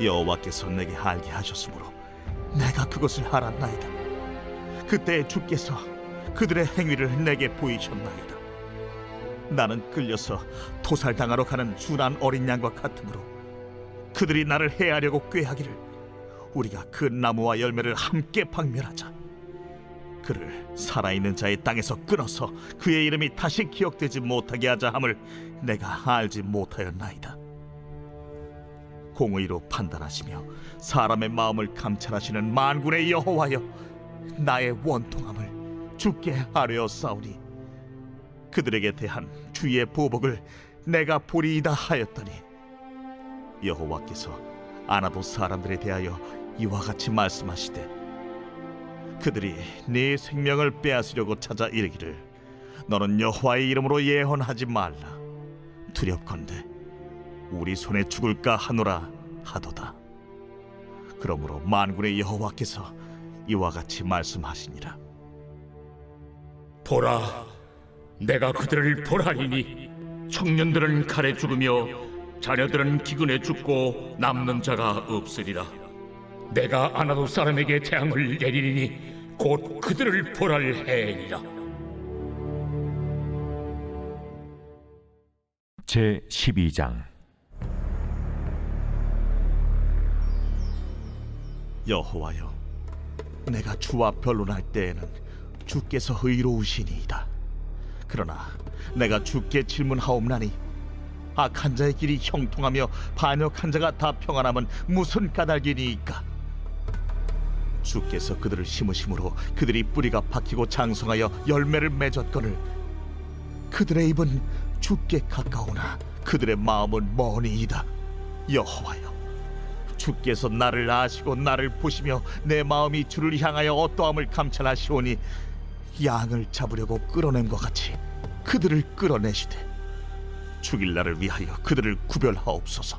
여호와께서 내게 알게 하셨으므로 내가 그것을 알았나이다. 그때 주께서 그들의 행위를 내게 보이셨나이다. 나는 끌려서 토살당하러 가는 순한 어린 양과 같으므로 그들이 나를 해하려고 꾀하기를 우리가 그 나무와 열매를 함께 박멸하자. 그를 살아있는 자의 땅에서 끊어서 그의 이름이 다시 기억되지 못하게 하자 함을 내가 알지 못하였나이다. 공의로 판단하시며 사람의 마음을 감찰하시는 만군의 여호와여, 나의 원통함을 주께 아뢰었사오니 그들에게 대한 주의 보복을 내가 보리이다 하였더니 여호와께서 아나도 사람들에 대하여 이와 같이 말씀하시되 그들이 네 생명을 빼앗으려고 찾아 이르기를 너는 여호와의 이름으로 예언하지 말라. 두렵건대 우리 손에 죽을까 하노라 하도다. 그러므로 만군의 여호와께서 이와 같이 말씀하시니라. 보라, 내가 그들을 벌하리니 청년들은 칼에 죽으며 자녀들은 기근에 죽고 남는 자가 없으리라. 내가 아나도 사람에게 재앙을 내리리니 곧 그들을 벌할 해이니라. 제 12장. 여호와여, 내가 주와 변론할 때에는 주께서 의로우시니이다. 그러나 내가 주께 질문하옵나니 악한 자의 길이 형통하며 반역한 자가 다 평안함은 무슨 까닭이니이까? 주께서 그들을 심으심으로 그들이 뿌리가 박히고 장성하여 열매를 맺었거늘 그들의 입은 주께 가까우나 그들의 마음은 머니이다. 여호와여, 주께서 나를 아시고 나를 보시며 내 마음이 주를 향하여 어떠함을 감찰하시오니 양을 잡으려고 끌어낸 것 같이 그들을 끌어내시되 죽일 날을 위하여 그들을 구별하옵소서.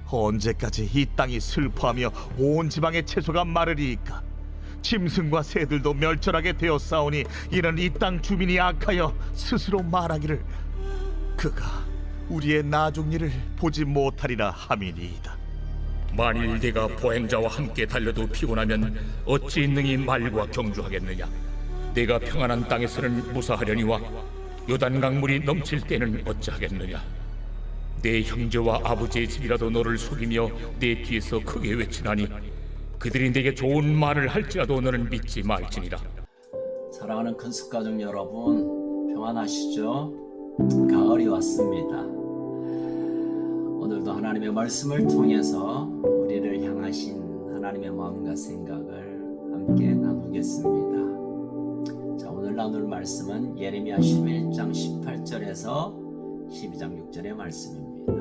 언제까지 이 땅이 슬퍼하며 온 지방의 채소가 마르리이까? 짐승과 새들도 멸절하게 되었사오니 이는 이 땅 주민이 악하여 스스로 말하기를 그가 우리의 나중 일을 보지 못하리라 함이니이다. 만일 네가 보행자와 함께 달려도 피곤하면 어찌 능히 말과 경주하겠느냐? 네가 평안한 땅에서는 무사하려니와 요단 강물이 넘칠 때는 어찌하겠느냐? 내 형제와 아버지의 집이라도 너를 속이며 내 뒤에서 크게 외치나니 그들이 내게 좋은 말을 할지라도 너는 믿지 말지니라. 사랑하는 큰숙가족 여러분, 평안하시죠? 가을이 왔습니다. 오늘도 하나님의 말씀을 통해서 우리를 향하신 하나님의 마음과 생각을 함께 나누겠습니다. 자, 오늘 나눌 말씀은 예레미야 11장 18절에서 12장 6절의 말씀입니다.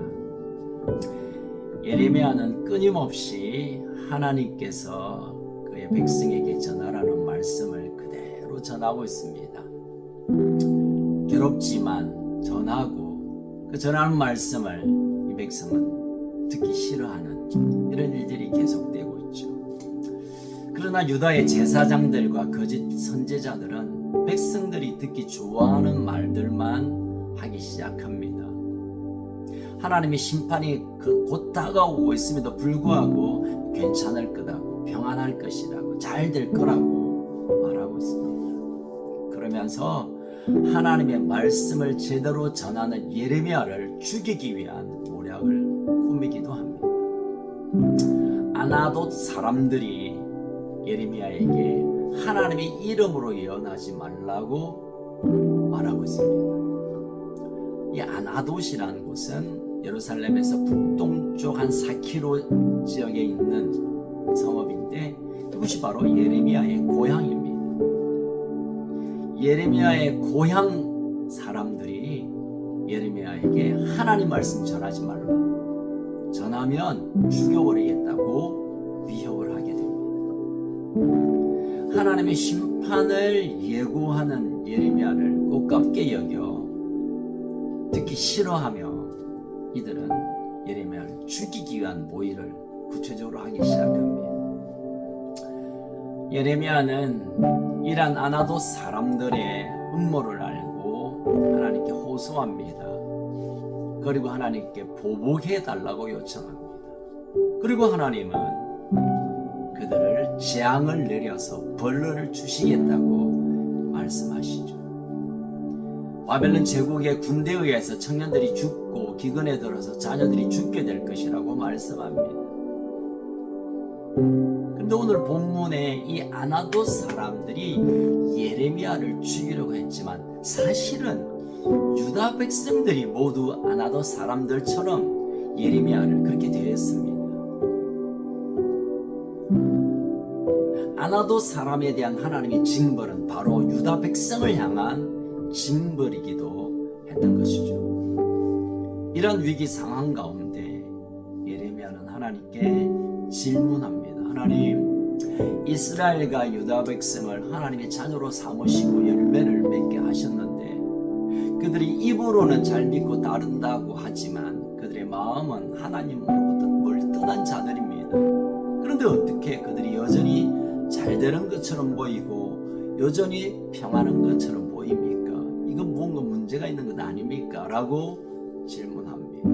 예레미야는 끊임없이 하나님께서 그의 백성에게 전하라는 말씀을 그대로 전하고 있습니다. 괴롭지만 전하고 그 전하는 말씀을 이 백성은 듣기 싫어하는 이런 일들이 계속되고 있죠. 그러나 유다의 제사장들과 거짓 선제자들은 백성들이 듣기 좋아하는 말들만 하기 시작합니다. 하나님의 심판이 곧 다가오고 있음에도 불구하고 괜찮을 거라고, 평안할 것이라고, 잘 될 거라고 말하고 있습니다. 그러면서 하나님의 말씀을 제대로 전하는 예레미야를 죽이기 위한 모략을 꾸미기도 합니다. 아나돗 사람들이 예레미야에게 하나님의 이름으로 예언하지 말라고 말하고 있습니다. 이 아나돗이라는 곳은 예루살렘에서 북동쪽 한 4km 지역에 있는 성읍인데 이곳이 바로 예레미야의 고향입니다. 예레미야의 고향 사람들이 예레미야에게 하나님 말씀 전하지 말라, 전하면 죽여버리겠다고 위협을 하게 됩니다. 하나님의 심판을 예고하는 예레미야를 고깝게 여겨 듣기 싫어하며 이들은 예레미야를 죽이기 위한 모의를 구체적으로 하기 시작합니다. 예레미야는 이란 아나돗 사람들의 음모를 알고 하나님께 호소합니다. 그리고 하나님께 보복해 달라고 요청합니다. 그리고 하나님은 그들을 재앙을 내려서 벌을 주시겠다고 말씀하시죠. 바벨론 제국의 군대에 의해서 청년들이 죽고 기근에 들어서 자녀들이 죽게 될 것이라고 말씀합니다. 그런데 오늘 본문에 이 아나도 사람들이 예레미야를 죽이려고 했지만 사실은 유다 백성들이 모두 아나도 사람들처럼 예레미야를 그렇게 대했습니다. 아나도 사람에 대한 하나님의 징벌은 바로 유다 백성을 향한 징벌이기도 했던 것이죠. 이런 위기 상황 가운데 예레미야는 하나님께 질문합니다. 하나님, 이스라엘과 유다 백성을 하나님의 자녀로 삼으시고 열매를 맺게 하셨는데 그들이 입으로는 잘 믿고 따른다고 하지만 그들의 마음은 하나님으로부터 멀떠난 자들입니다. 그런데 어떻게 그들이 여전히 잘 되는 것처럼 보이고 여전히 평안한 것처럼 보입니까? 이건 뭔가 문제가 있는 것 아닙니까? 라고 질문합니다.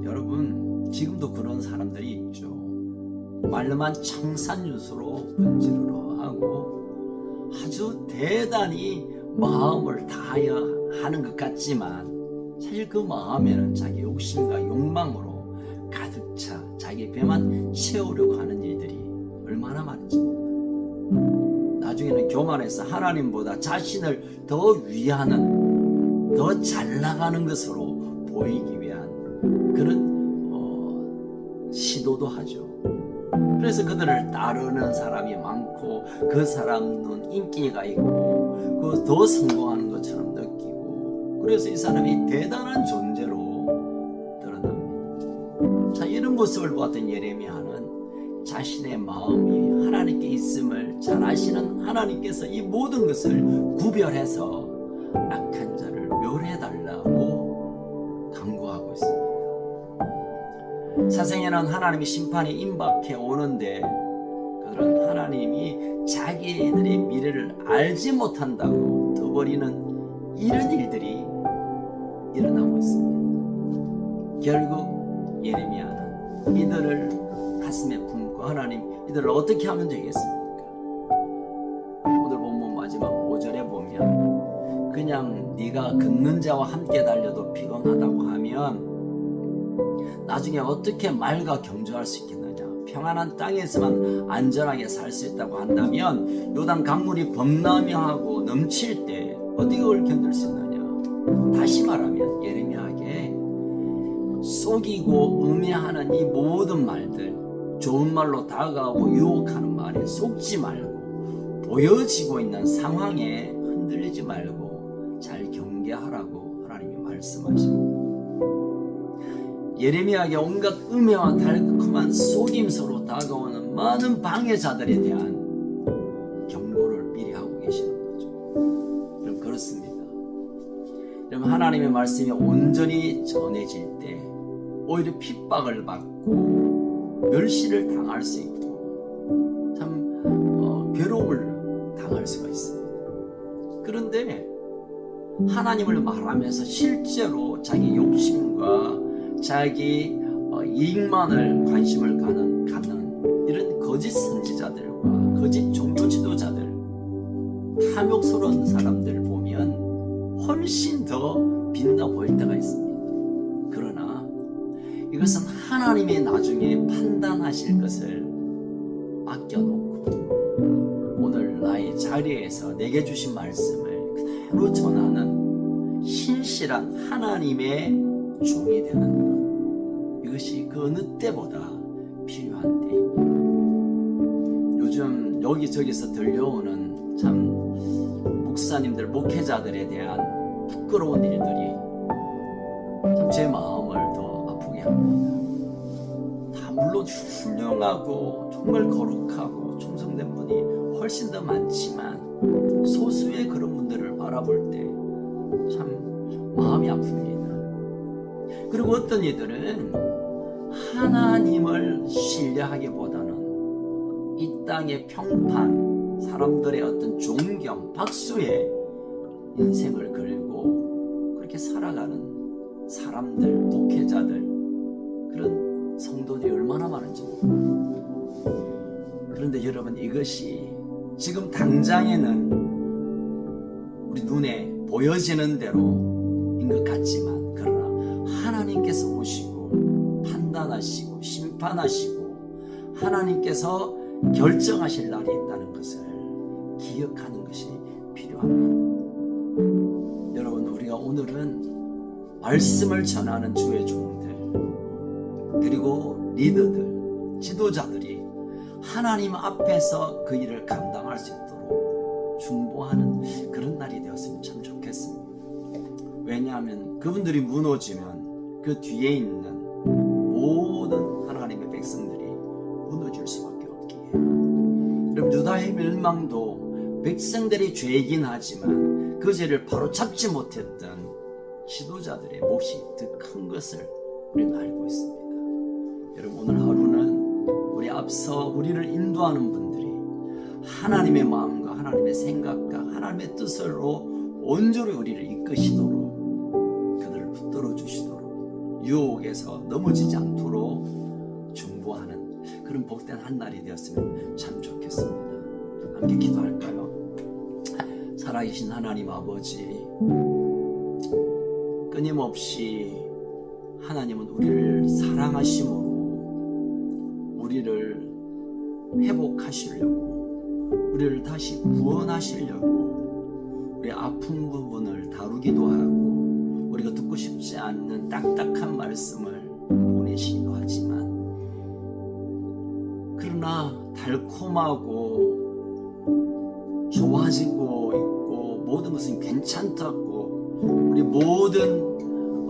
여러분, 지금도 그런 사람들이 있죠. 말로만 청산유수로 번지르르 하고 아주 대단히 마음을 다하여 하는 것 같지만 사실 그 마음에는 자기 욕심과 욕망으로 가득 차 자기 배만 채우려고 하는 일들이 얼마나 많은지 몰라요. 나중에는 교만해서 하나님보다 자신을 더 위하는, 더 잘 나가는 것으로 보이기 위한 그런 시도도 하죠. 그래서 그들을 따르는 사람이 많고 그 사람은 인기가 있고 그 더 성공하는 것처럼 느끼고 그래서 이 사람이 대단한 존재로 드러납니다. 자, 이런 모습을 보았던 예레미야는 자신의 마음이 하나님께 있음을 잘 아시는 하나님께서 이 모든 것을 구별해서 악한 자를 멸해달라고 강구하고 있습니다. 세상에는 하나님의 심판이 임박해 오는데 그들은 하나님이 자기들의 미래를 알지 못한다고 떠버리는 이런 일들이 일어나고 있습니다. 결국 예레미야는 이들을 가슴에 품고 하나님, 이들을 어떻게 하면 되겠습니까? 오늘 본문 마지막 5절에 보면 그냥 네가 걷는 자와 함께 달려도 피곤하다고 하면 나중에 어떻게 말과 경주할 수 있겠느냐? 평안한 땅에서만 안전하게 살 수 있다고 한다면 요단 강물이 범람하고 넘칠 때 어떻게 그걸 견딜 수 있느냐? 다시 말하면 예레미야에게 속이고 음해하는 이 모든 말들, 좋은 말로 다가오고 유혹하는 말에 속지 말고 보여지고 있는 상황에 흔들리지 말고 잘 경계하라고 하나님이 말씀하십니다. 예레미야에게 온갖 음해와 달콤한 속임수로 다가오는 많은 방해자들에 대한 경고를 미리 하고 계시는 거죠. 그럼 그렇습니다. 그럼 하나님의 말씀이 온전히 전해질 때 오히려 핍박을 받고 멸시를 당할 수 있고 참 괴로움을 당할 수가 있습니다. 그런데 하나님을 말하면서 실제로 자기 욕심과 자기 이익만을 관심을 갖는 이런 거짓 선지자들과 거짓 종교 지도자들, 탐욕스러운 사람들 보면 훨씬 더 빛나 보일 때가 있습니다. 그러나 이것은 하나님이 나중에 판단하실 것을 맡겨놓고 오늘 나의 자리에서 내게 주신 말씀을 그대로 전하는 신실한 하나님의 종이 되는 것, 이것이 그 어느 때보다 필요한 때입니다. 요즘 여기저기서 들려오는 참 목사님들, 목회자들에 대한 부끄러운 일들이 참 제 마음을 더 아프게 합니다. 다 물론 훌륭하고 정말 거룩하고 충성된 분이 훨씬 더 많지만 소수의 그런 분들을 바라볼 때 참 마음이 아픕니다. 그리고 어떤 이들은 하나님을 신뢰하기보다는 이 땅의 평판, 사람들의 어떤 존경, 박수에 인생을 걸고 그렇게 살아가는 사람들, 목회자들, 그런 성도들이 얼마나 많은지 모릅니다. 그런데 여러분, 이것이 지금 당장에는 우리 눈에 보여지는 대로인 것 같지만, 그러나 하나님께서 오시고 판단하시고 심판하시고 하나님께서 결정하실 날이 있다는 것을 기억하는 것이 필요합니다. 여러분, 우리가 오늘은 말씀을 전하는 주의 종들, 그리고 리더들, 지도자들이 하나님 앞에서 그 일을 감당할 수 있도록 중보하는 그런 날이 되었으면 참 좋겠습니다. 왜냐하면 그분들이 무너지면 그 뒤에 있는 모든 하나님의 백성들이 무너질 수밖에 없기에, 여러분, 유다의 멸망도 백성들의 죄이긴 하지만 그 죄를 바로 잡지 못했던 지도자들의 몫이 더 큰 것을 우리는 알고 있습니다. 여러분, 오늘 하루는 우리 앞서 우리를 인도하는 분들이 하나님의 마음과 하나님의 생각과 하나님의 뜻으로 온전히 우리를 이끄시도록, 그들을 붙들어 주시도록, 유혹에서 넘어지지 않도록 중보하는 그런 복된 한 날이 되었으면 참 좋겠습니다. 함께 기도할까요? 살아계신 하나님 아버지, 끊임없이 하나님은 우리를 사랑하심으로 우리를 회복하시려고, 우리를 다시 구원하시려고 우리 아픈 부분을 다루기도 하고, 우리가 듣고 싶지 않는 딱딱한 말씀을 보내시기도 하지만, 그러나 달콤하고 좋아지고 있고 모든 것은 괜찮다고 우리 모든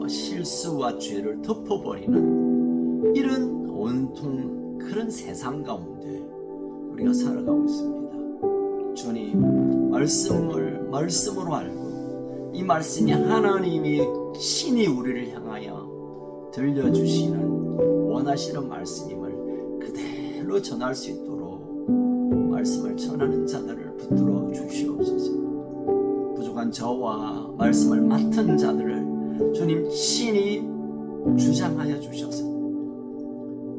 실수와 죄를 덮어버리는 이런 온통 그런 세상 가운데 우리가 살아가고 있습니다. 주님, 말씀으로 알고 이 말씀이 하나님이 친히 우리를 향하여 들려주시는 원하시는 말씀임을 그대로 전할 수 있도록 말씀을 전하는 자들을 붙들어 주시옵소서. 부족한 저와 말씀을 맡은 자들을 주님 친히 주장하여 주셔서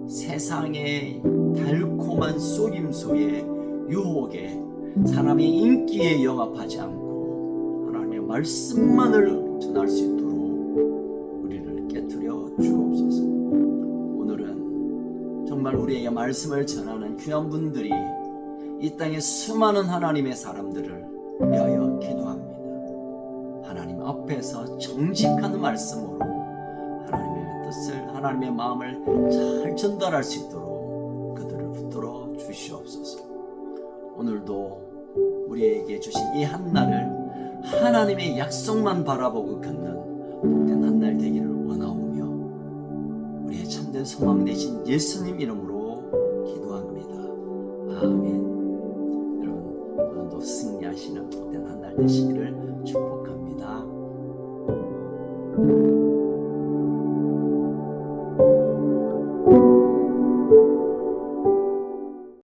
세상의 달콤한 속임수에 유혹에 사람의 인기에 영합하지 않고 하나님의 말씀만을 전할 수 있도록 우리를 깨트려 주옵소서. 오늘은 정말 우리에게 말씀을 전하는 귀한 분들이 이 땅에 수많은 하나님의 사람들을 위하여 기도합니다. 하나님 앞에서 정직한 말씀으로 하나님의 뜻을, 하나님의 마음을 잘 전달할 수 있도록 그들을 붙들어 주시옵소서. 오늘도 우리에게 주신 이 한날을 하나님의 약속만 바라보고 걷는 복된 한날 되기를 원하오며 우리의 참된 소망 되신 예수님 이름으로 기도합니다. 아멘. 여러분, 오늘도 승리하시는 복된 한날 되시기를